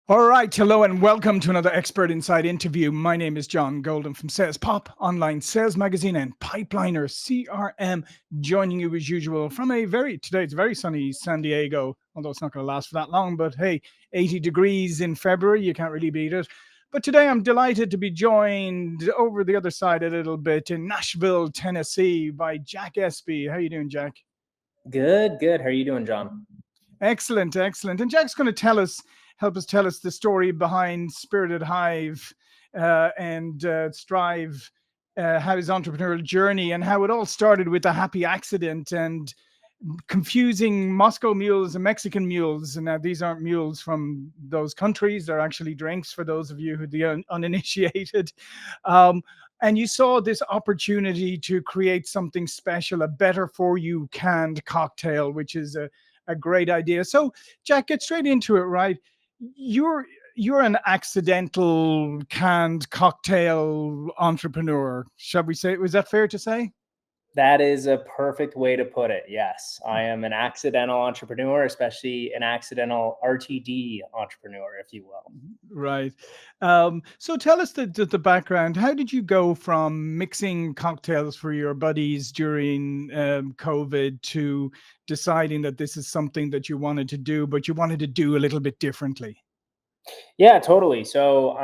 All right, hello and welcome to another Expert Inside interview. My name is John Golden from Sales Pop, online sales magazine and Pipeliner CRM, joining you as usual from today it's very sunny San Diego, although it's not going to last for that long, but hey, 80 degrees in February, you can't really beat it. But today I'm delighted to be joined over the other side a little bit in Nashville, Tennessee by Jack Espy. How you doing, Jack? Good, good. How are you doing, John? Excellent, excellent. And Jack's going to help us tell us the story behind Spirited Hive and Strive, how his entrepreneurial journey and how it all started with a happy accident and confusing Moscow mules and Mexican mules. And now these aren't mules from those countries; they're actually drinks for those of you who are the uninitiated. Um, and you saw this opportunity to create something special, a better for you canned cocktail, which is a great idea. So, Jack, get straight into it, right? You're you're an accidental canned cocktail entrepreneur, shall we say? Was that fair to say? That is a perfect way to put it. Yes, I am an accidental entrepreneur, especially an accidental RTD entrepreneur, if you will. Right. So tell us the background. How did you go from mixing cocktails for your buddies during COVID to deciding that this is something that you wanted to do, but you wanted to do a little bit differently? Yeah, totally. So,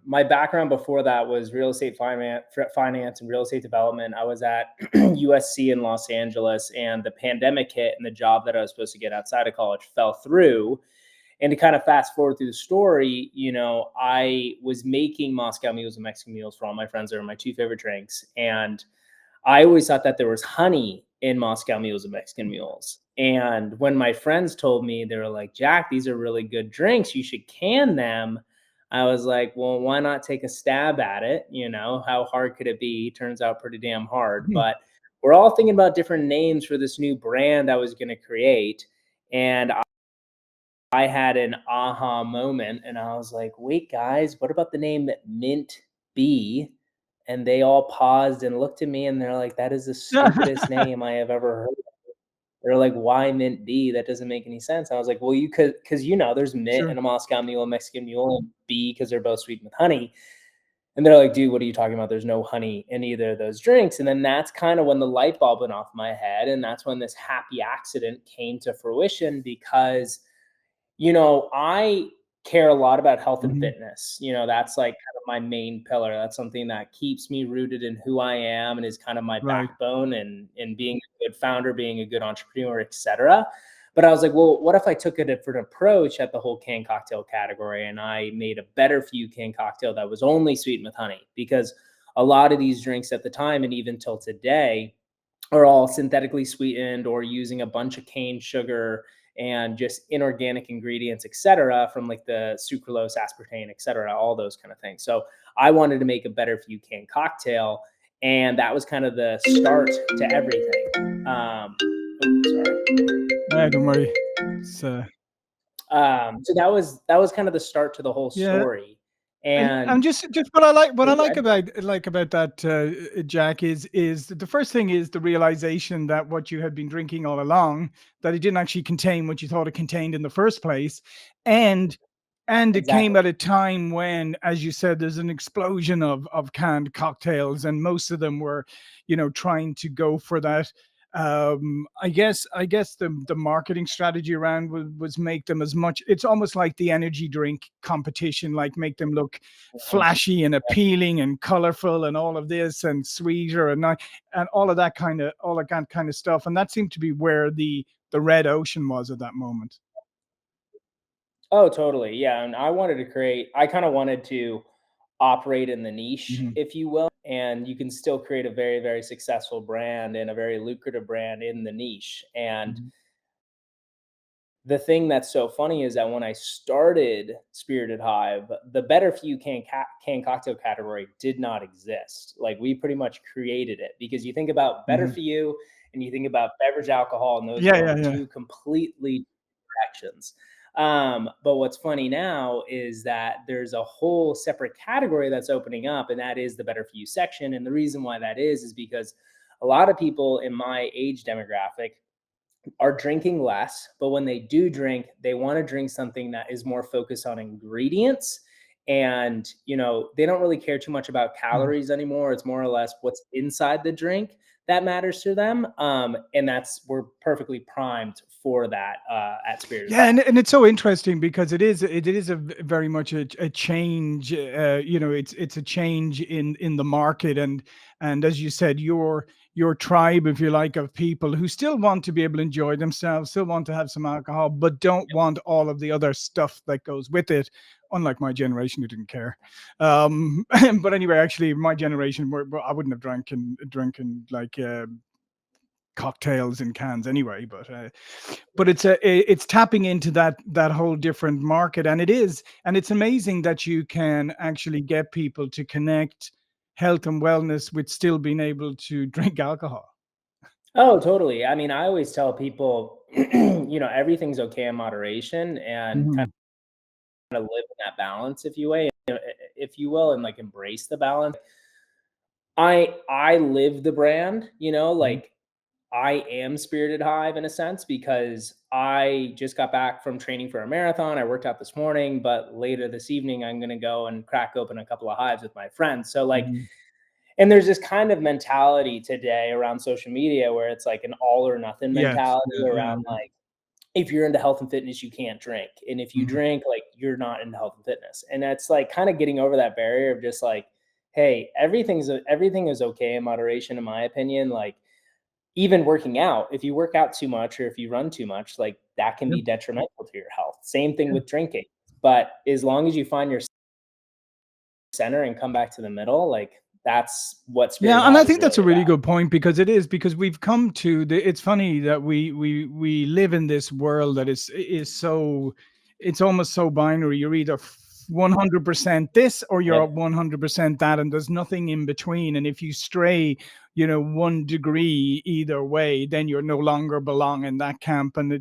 my background before that was real estate finance and real estate development. I was at USC in Los Angeles, and the pandemic hit, and the job that I was supposed to get outside of college fell through. And to kind of fast forward through the story, I was making Moscow mules and Mexican mules for all my friends. They were my two favorite drinks, and I always thought that there was honey in Moscow mules and Mexican mules. And when my friends told me, they were like, Jack, these are really good drinks. You should can them. I was like, well, why not take a stab at it? How hard could it be? Turns out pretty damn hard. But we're all thinking about different names for this new brand I was going to create. And I had an aha moment and I was like, wait, guys, what about the name Mint B? And they all paused and looked at me and they're like, that is the stupidest name I have ever heard. They're like, why Mint B? That doesn't make any sense. I was like, well, you could, because there's mint Sure. and a Moscow mule, a Mexican mule, and B because they're both sweetened with honey. And they're like, dude, what are you talking about? There's no honey in either of those drinks. And then that's kind of when the light bulb went off my head. And that's when this happy accident came to fruition because I care a lot about health and Mhm. fitness. That's like kind of my main pillar. That's something that keeps me rooted in who I am and is kind of my Right. backbone and being a good founder, being a good entrepreneur, etc. But I was like, well, what if I took a different approach at the whole canned cocktail category and I made a better for you canned cocktail that was only sweetened with honey? Because a lot of these drinks at the time and even till today are all synthetically sweetened or using a bunch of cane sugar and just inorganic ingredients, et cetera, from like the sucralose, aspartame, et cetera, all those kind of things. So I wanted to make a better for you canned cocktail. And that was kind of the start to everything. Sorry. Don't worry. It's, So that was kind of the start to the whole yeah, story. and And I'm just what I oh, like good. about that, Jack, is the first thing is the realization that what you had been drinking all along, that it didn't actually contain what you thought it contained in the first place, and it came Exactly. at a time when, as you said, there's an explosion of canned cocktails, and most of them were, trying to go for that. I guess the marketing strategy around was make them as much. It's almost like the energy drink competition, like make them look Mhm. flashy and appealing and colorful and all of this and sweeter and all of that kind of stuff. And that seemed to be where the red ocean was at that moment. Oh, totally. Yeah. And I kind of wanted to operate in the niche, Mhm, if you will. And you can still create a very, very successful brand and a very lucrative brand in the niche. And mhm, the thing that's so funny is that when I started Spirited Hive, the better for you can cocktail category did not exist. Like we pretty much created it because you think about better mhm. for you and you think about beverage alcohol, and those Yeah, go yeah, in yeah. two completely directions. But what's funny now is that there's a whole separate category that's opening up, and that is the better for you section. And the reason why that is because a lot of people in my age demographic are drinking less, but when they do drink, they want to drink something that is more focused on ingredients. And, they don't really care too much about Mhm. calories anymore. It's more or less what's inside the drink that matters to them. And we're perfectly primed for that at Spirited Yeah, Hive. and it's so interesting because it is very much a change. It's a change in the market, and as you said, your tribe, if you like, of people who still want to be able to enjoy themselves, still want to have some alcohol, but don't want all of the other stuff that goes with it. Unlike my generation, who didn't care. But anyway, actually, my generation, I wouldn't have drinking like cocktails in cans anyway, but it's tapping into that whole different market, and it's amazing that you can actually get people to connect health and wellness with still being able to drink alcohol. Oh, totally. I mean, I always tell people, everything's okay in moderation, and kind Mhm. of live in that balance, if you will, and like embrace the balance. I live the brand, Mhm. like I am Spirited Hive in a sense because I just got back from training for a marathon. I worked out this morning, but later this evening I'm going to go and crack open a couple of hives with my friends. So like, Mhm. and there's this kind of mentality today around social media where it's like an all or nothing Yes. mentality Yeah, yeah, around yeah. like, if you're into health and fitness, you can't drink. And if you Mhm. drink, like you're not into health and fitness. And that's like kind of getting over that barrier of just like, hey, everything is okay in moderation, in my opinion. Like even working out, if you work out too much or if you run too much, like that can Yep. be detrimental to your health. Same thing Yeah. with drinking. But as long as you find your center and come back to the middle, like that's what Spirited Yeah, and I Hive is think that's really a really about. good point because we've come to it's funny that we live in this world that is so it's almost so binary. You're either 100% this or you're Yep. 100% that, and there's nothing in between. And if you stray, 1 degree either way, then you're no longer belong in that camp. And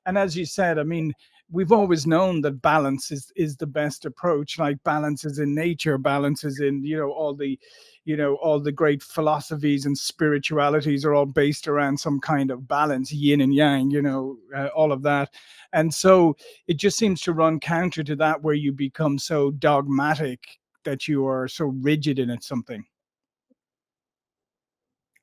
and as you said, I mean, we've always known that balance is the best approach. Like balance is in nature, balance is in all the great philosophies and spiritualities are all based around some kind of balance, yin and yang, all of that. And so it just seems to run counter to that, where you become so dogmatic that you are so rigid in it something.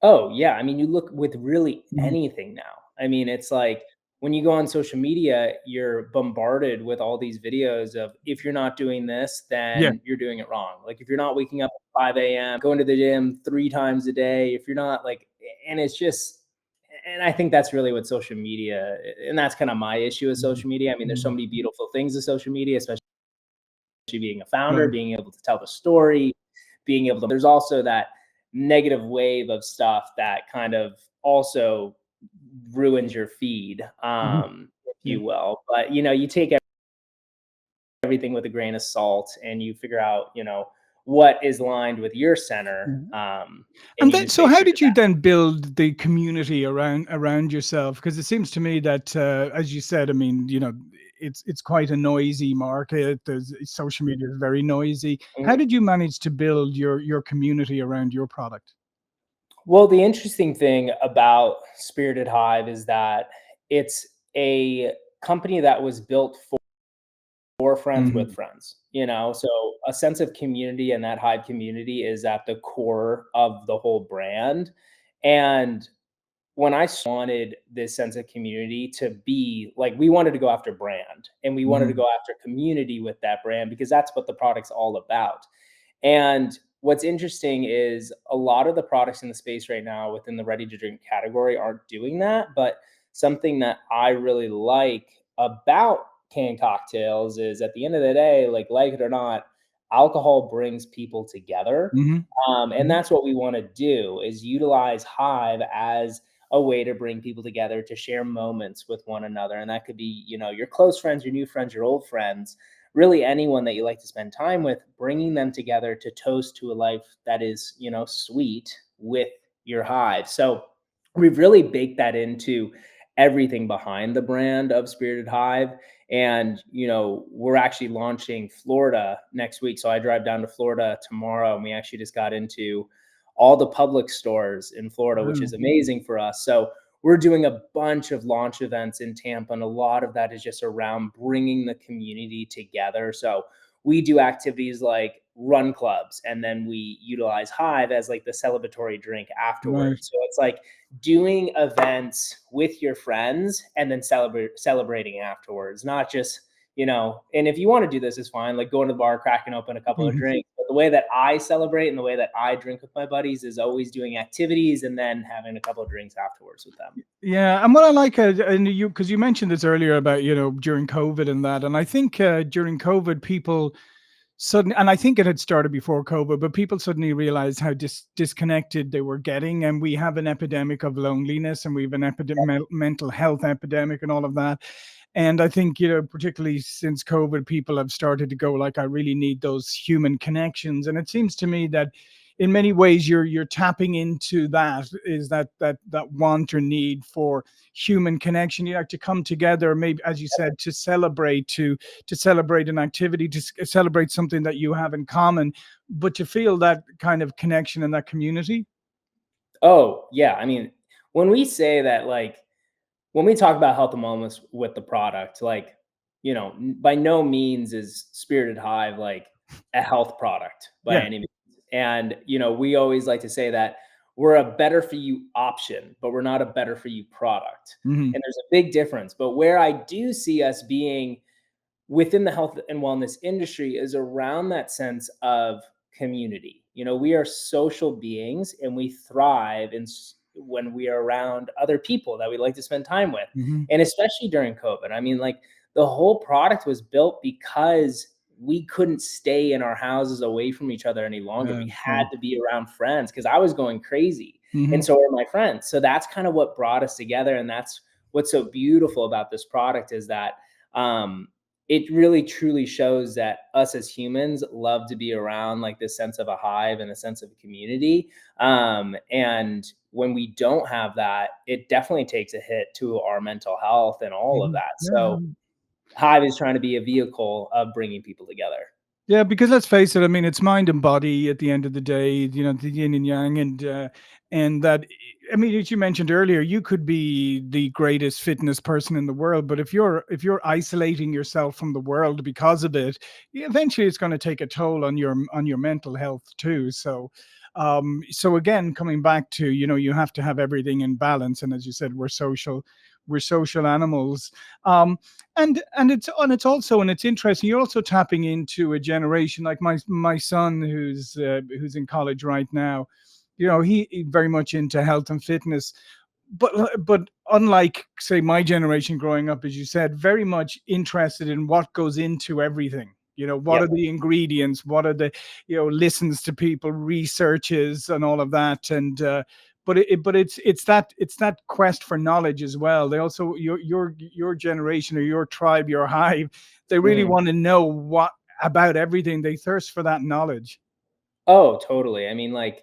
Oh, yeah. I mean, you look with really Mhm. anything now. I mean, it's like when you go on social media, you're bombarded with all these videos of if you're not doing this, Yeah. then you're doing it wrong. Like if you're not waking up at 5 a.m., going to the gym 3 times a day, if you're not like, and it's just, and I think that's really what social media, and that's kind of my issue with Mhm. social media. I mean, there's so Mhm. many beautiful things with social media, especially being a founder, Right. being able to tell the story, being able to, there's also that negative wave of stuff that kind of also ruins your feed, Mhm. if Yeah. you will. But, you take everything with a grain of salt and you figure out, what is lined with your center. Mhm. And And you then, just so make how sure did you're you then build the community around yourself? Because it seems to me that, as you said, I mean, it's quite a noisy market. There's social media is very noisy. that. How did you manage to build your community around your product? Well, the interesting thing about Spirited Hive is that it's a company that was built for friends with Mhm. friends, so a sense of community, and that Hive community is at the core of the whole brand. And when I wanted this sense of community to be like, we wanted to go after brand and we wanted to Mhm. go after community with that brand because that's what the product's all about. And what's interesting is a lot of the products in the space right now within the ready to drink category aren't doing that. But something that I really like about canned cocktails is at the end of the day, like it or not, alcohol brings people together. Mhm. And Mhm. that's what we want to do is utilize Hive as a way to bring people together to share moments with one another. And that could be, your close friends, your new friends, your old friends, really anyone that you like to spend time with, bringing them together to toast to a life that is, sweet with your Hive. So we've really baked that into everything behind the brand of Spirited Hive. And, we're actually launching Florida next week. So I drive down to Florida tomorrow and we actually just got into all the public stores in Florida, which Wow. is amazing for us. So we're doing a bunch of launch events in Tampa, and a lot of that is just around bringing the community together. So we do activities like run clubs, and then we utilize Hive as like the celebratory drink Right. afterwards. So it's like doing events with your friends and then celebrating afterwards, not just, and if you want to do this, is fine, like going to the bar, cracking open a couple of Mhm. drinks. But the way that I celebrate and the way that I drink with my buddies is always doing activities and then having a couple of drinks afterwards with them. Yeah, and what I like, and you, because you mentioned this earlier about, during COVID and that, and I think during COVID, people suddenly, and I think it had started before COVID, but people suddenly realized how disconnected they were getting, and we have an epidemic of loneliness, and we have an mental health epidemic, and all of that. And I think, particularly since COVID, people have started to go like, I really need those human connections. And it seems to me that in many ways you're tapping into that, is that want or need for human connection, to come together, maybe as you said, to celebrate an activity, to celebrate something that you have in common, but to feel that kind of connection in that community. Oh, yeah. I mean, when we say that, like, when we talk about health and wellness with the product, like, by no means is Spirited Hive like a health product by Yeah. any means. And, we always like to say that we're a better for you option, but we're not a better for you product. Hmm. And there's a big difference. But where I do see us being within the health and wellness industry is around that sense of community. We are social beings, and we thrive when we are around other people that we like to spend time with. Hmm. And especially during COVID, I mean, like, the whole product was built because we couldn't stay in our houses away from each other any longer. We had True. to be around friends because I was going crazy. Hmm. And so were my friends. So that's kind of what brought us together. And that's what's so beautiful about this product, is that um, it really truly shows that us as humans love to be around like this sense of a hive and a sense of a community. And when we don't have that, it definitely takes a hit to our mental health and all of Hmm. that. So Yeah. Hive is trying to be a vehicle of bringing people together. Yeah, because let's face it, I mean, it's mind and body at the end of the day, the yin and yang, and that, I mean, as you mentioned earlier, you could be the greatest fitness person in the world, but if you're isolating yourself from the world because of it, eventually it's going to take a toll on your mental health too. So again, coming back to, you have to have everything in balance, and as you said, we're social animals. Um, and it's also, and it's interesting, you're also tapping into a generation like my son, who's in college right now. He very much into health and fitness, but unlike, say, my generation growing up, as you said, very much interested in what goes into everything. What are Yep. the ingredients, what are the, listens to people, researches and all of that. And but it's that quest for knowledge as well. They also, your generation, or your tribe, your hive, they really Mhm. want to know what about everything. They thirst for that knowledge. Oh, totally. I mean, like,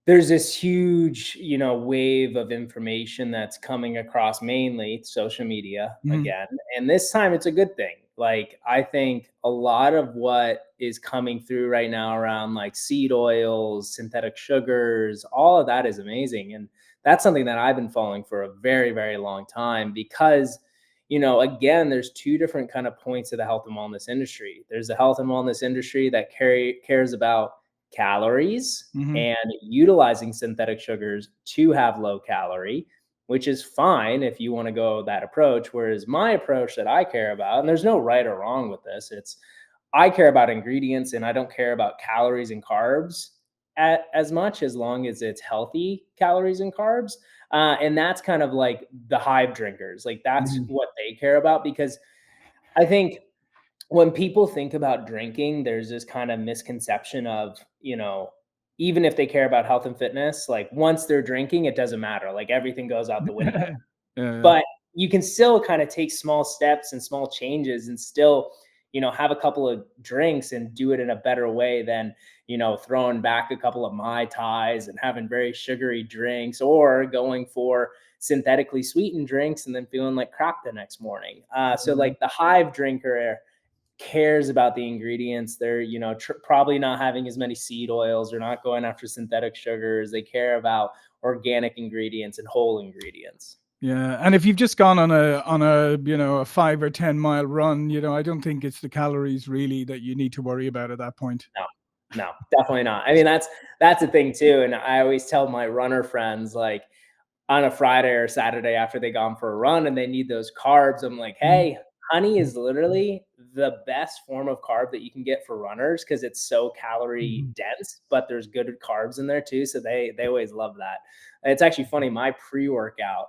there's this huge, wave of information that's coming across mainly social media Mhm. again. And this time it's a good thing. Like, I think a lot of what is coming through right now around like seed oils, synthetic sugars, all of that is amazing. And that's something that I've been following for a very, very long time because, again, there's two different kind of points of the health and wellness industry. There's the health and wellness industry that cares about calories Mhm. and utilizing synthetic sugars to have low calorie, which is fine if you want to go that approach. Whereas my approach that I care about, and there's no right or wrong with this, it's I care about ingredients and I don't care about calories and carbs as much, as long as it's healthy calories and carbs. And that's kind of like the hive drinkers. Like, that's Mhm. what they care about, because I think when people think about drinking, there's this kind of misconception of, even if they care about health and fitness, like, once they're drinking, it doesn't matter. Like, everything goes out the window. Yeah. But you can still kind of take small steps and small changes and still, have a couple of drinks and do it in a better way than, throwing back a couple of Mai Tais and having very sugary drinks, or going for synthetically sweetened drinks and then feeling like crap the next morning. So Yeah. like the hive drinker cares about the ingredients. They're, probably not having as many seed oils. They're not going after synthetic sugars. They care about organic ingredients and whole ingredients. Yeah, and if you've just gone on a a 5 or 10 mile run, I don't think it's the calories really that you need to worry about at that point. No, no, definitely not. I mean, that's the thing too. And I always tell my runner friends, like, on a Friday or Saturday after they gone for a run and they need those carbs, I'm like, Mhm, hey, honey mhm, is literally the best form of carb that you can get for runners because it's so calorie mhm, dense, but there's good carbs in there too. So they always love that. And it's actually funny. My pre-workout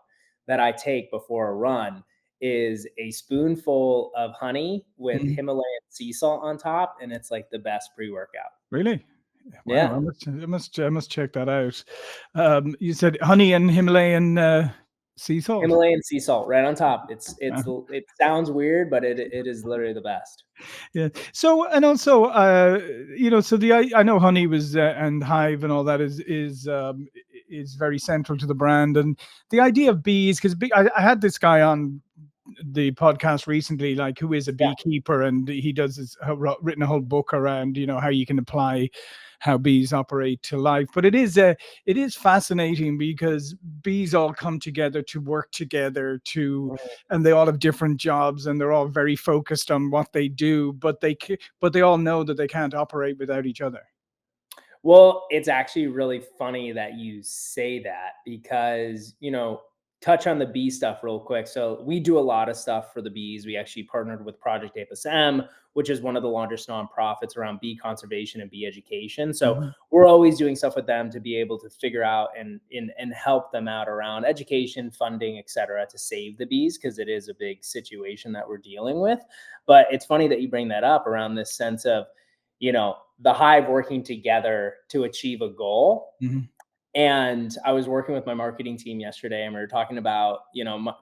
that I take before a run is a spoonful of honey with mhm. Himalayan sea salt on top, and it's like the best pre-workout. Really? Wow, Yeah. I must check that out. You said honey and Himalayan sea salt. Himalayan sea salt right on top. Uh, It sounds weird, but it is literally the best. yeah. So and also, so I know honey was and Hive and all that is very central to the brand, and the idea of bees, because I had this guy on the podcast recently, like, who is a Yeah. beekeeper, and he does written a whole book around how you can apply how bees operate to life. But it is fascinating because bees all come together to work together Mhm. and they all have different jobs and they're all very focused on what they do, but they all know that they can't operate without each other. Well, it's actually really funny that you say that because, touch on the bee stuff real quick. So we do a lot of stuff for the bees. We actually partnered with Project Apis M, which is one of the largest nonprofits around bee conservation and bee education. So Mhm, we're always doing stuff with them to be able to figure out and help them out around education, funding, et cetera, to save the bees, because it is a big situation that we're dealing with. But it's funny that you bring that up around this sense of, the hive working together to achieve a goal. mhm, And I was working with my marketing team yesterday, and we were talking about,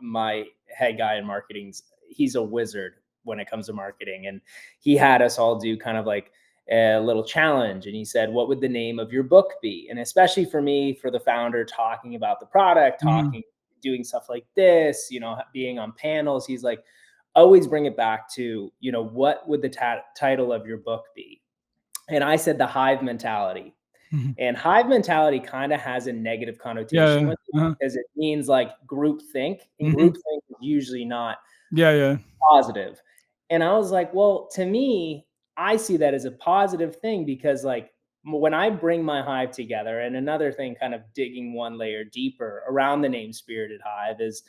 my head guy in marketing's, he's a wizard when it comes to marketing. And he had us all do kind of like a little challenge. And he said, what would the name of your book be? And especially for me, for the founder, talking about the product, mhm, doing stuff like this, being on panels, he's like, always bring it back to, what would the title of your book be? And I said the Hive Mentality. mhm. And Hive Mentality kind of has a negative Yeah, connotation yeah, with it uh-huh. because it means like group think, and Mhm. group think is usually not Yeah, yeah. positive. And I was like, well, to me, I see that as a positive thing because, like, when I bring my hive together, and another thing, kind of digging one layer deeper around the name Spirited Hive, is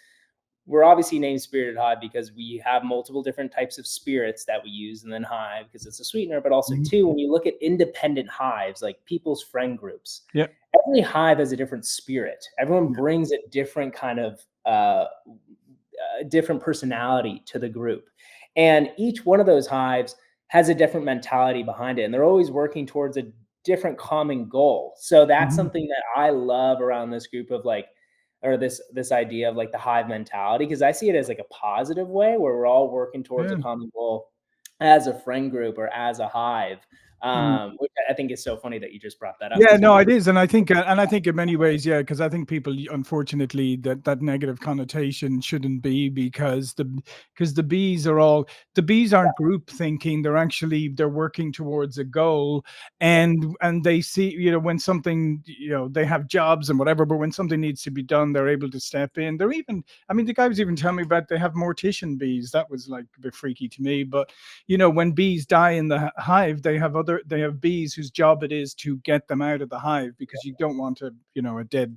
we're obviously named Spirited Hive because we have multiple different types of spirits that we use, and then hive because it's a sweetener. But also, Mhm. too, when you look at independent hives, like people's friend groups, Yeah, every hive has a different spirit. Everyone yeah. brings a different kind of different personality to the group, and each one of those hives has a different mentality behind it, and they're always working towards a different common goal. So that's Mhm. something that I love around this group of, like, or this idea of like the hive mentality, because I see it as like a positive way where we're all working towards a Yeah. common goal as a friend group or as a hive. Mm. Which I think is so funny that you just brought that up Yeah, because no, we it is, and I think in many ways, yeah, because I think people, unfortunately, that negative connotation shouldn't be, because the bees aren't group thinking. They're working towards a goal, yeah. and they see, when something, they have jobs and whatever, but when something needs to be done, they're able to step in. They're even, I mean, the guy was even telling me about they have mortician bees. That was like a bit freaky to me, but when bees die in the hive, they have bees whose job it is to get them out of the hive, because you don't want a dead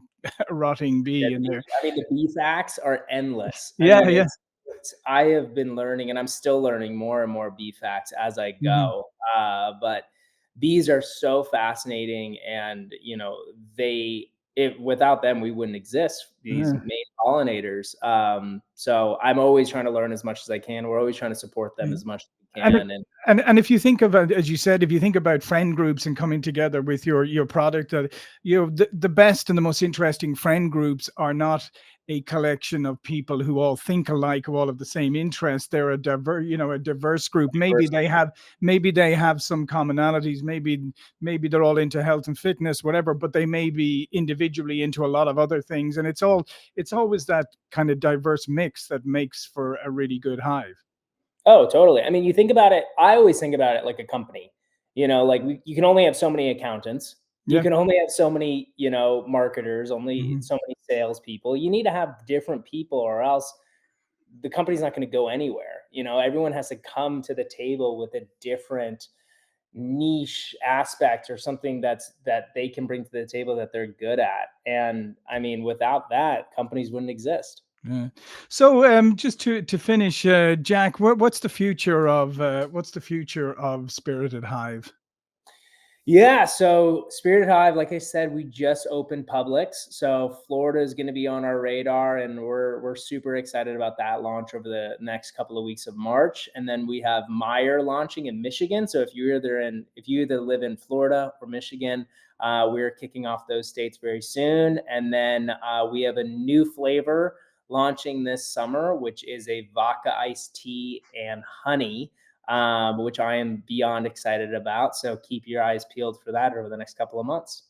rotting Yeah, bee in there. I mean, the bee facts are endless. I Yeah, mean, yeah. I have been learning, and I'm still learning more and more bee facts as I Mhm. go. But bees are so fascinating, and they if without them we wouldn't exist. These Yeah. main pollinators. So I'm always trying to learn as much as I can. We're always trying to support them Yeah. as much as we And it, can, and and if you think about, as you said, if you think about friend groups and coming together with your product, the best and the most interesting friend groups are not a collection of people who all think alike, who all have the same interests. They're a diverse group. Maybe first, they have some commonalities. Maybe they're all into health and fitness, whatever, but they may be individually into a lot of other things. And it's always that kind of diverse mix that makes for a really good hive. Oh, totally. I mean, you think about it, I always think about it like a company. Like you can only have so many accountants. You Yeah. can only have so many, marketers, only Hmm. so many salespeople. You need to have different people, or else the company's not going to go anywhere. Everyone has to come to the table with a different niche aspect or something that they can bring to the table that they're good at. And I mean, without that, companies wouldn't exist. Yeah. So, just to finish, Jack, what's the future of Spirited Hive? Yeah, so Spirited Hive, like I said, we just opened Publix, so Florida is going to be on our radar, and we're super excited about that launch over the next couple of weeks of March. And then we have Meyer launching in Michigan. So if you either live in Florida or Michigan, we're kicking off those states very soon. And then we have a new flavor launching this summer, which is a vodka iced tea and honey, which I am beyond excited about. So keep your eyes peeled for that over the next couple of months.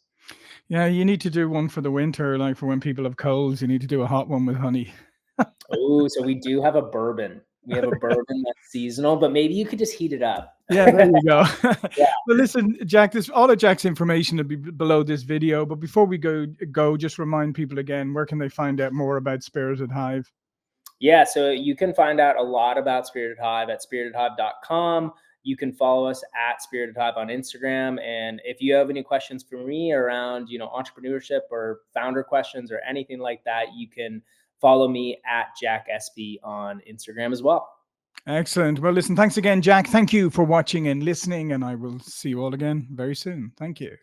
Yeah, you need to do one for the winter, like for when people have colds. You need to do a hot one with honey. Oh, so we do have a bourbon. We have a bourbon that's seasonal, but maybe you could just heat it up. Yeah, there you go. Yeah. Well, listen, Jack, this all of Jack's information will be below this video. But before we go, just remind people again, where can they find out more about Spirited Hive? Yeah, so you can find out a lot about Spirited Hive at spiritedhive.com. You can follow us at Spirited Hive on Instagram. And if you have any questions for me around, entrepreneurship or founder questions or anything like that, you can follow me at Jack Espy on Instagram as well. Excellent. Well, listen, thanks again, Jack. Thank you for watching and listening, and I will see you all again very soon. Thank you.